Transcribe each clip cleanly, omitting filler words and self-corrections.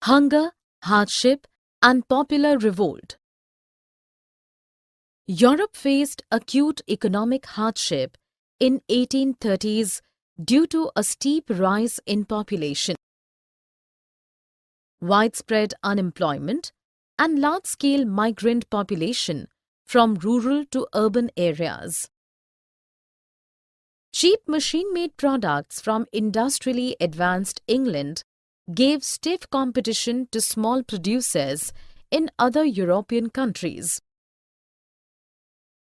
hunger, hardship, and popular revolt. Europe faced acute economic hardship in 1830s due to a steep rise in population, widespread unemployment, and large-scale migrant population from rural to urban areas. Cheap machine-made products from industrially advanced England gave stiff competition to small producers in other European countries.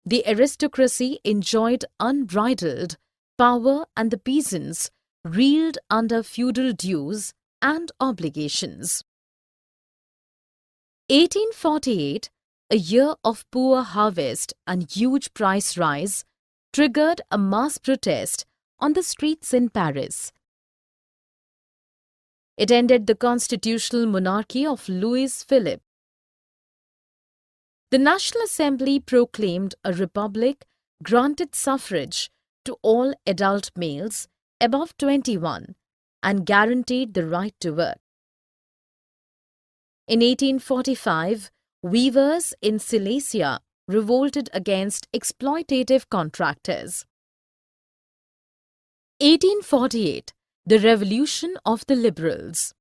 The aristocracy enjoyed unbridled power and the peasants reeled under feudal dues and obligations. 1848, a year of poor harvest and huge price rise, triggered a mass protest on the streets in Paris. It ended the constitutional monarchy of Louis Philippe. The National Assembly proclaimed a republic, granted suffrage to all adult males above 21, and guaranteed the right to work. In 1845, weavers in Silesia revolted against exploitative contractors. 1848, the Revolution of the Liberals.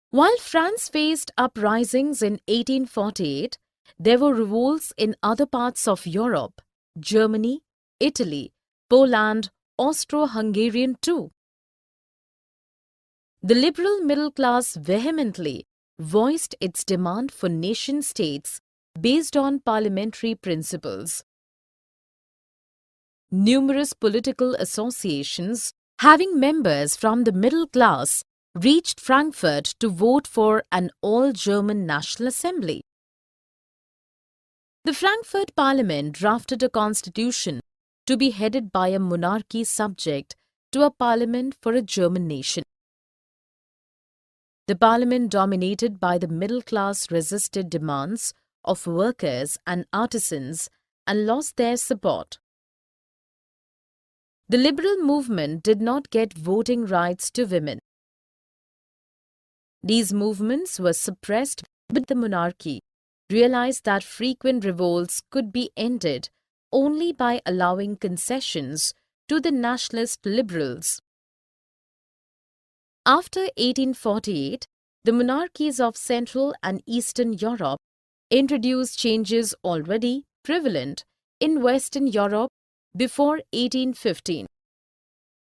While France faced uprisings in 1848, there were revolts in other parts of Europe, Germany, Italy, Poland, Austro-Hungarian too. The liberal middle class vehemently voiced its demand for nation-states based on parliamentary principles. Numerous political associations having members from the middle class reached Frankfurt to vote for an all-German National Assembly. The Frankfurt Parliament drafted a constitution to be headed by a monarchy subject to a parliament for a German nation. The parliament dominated by the middle class resisted demands of workers and artisans and lost their support. The liberal movement did not get voting rights to women. These movements were suppressed, but the monarchy realized that frequent revolts could be ended only by allowing concessions to the nationalist liberals. After 1848, the monarchies of Central and Eastern Europe introduced changes already prevalent in Western Europe before 1815.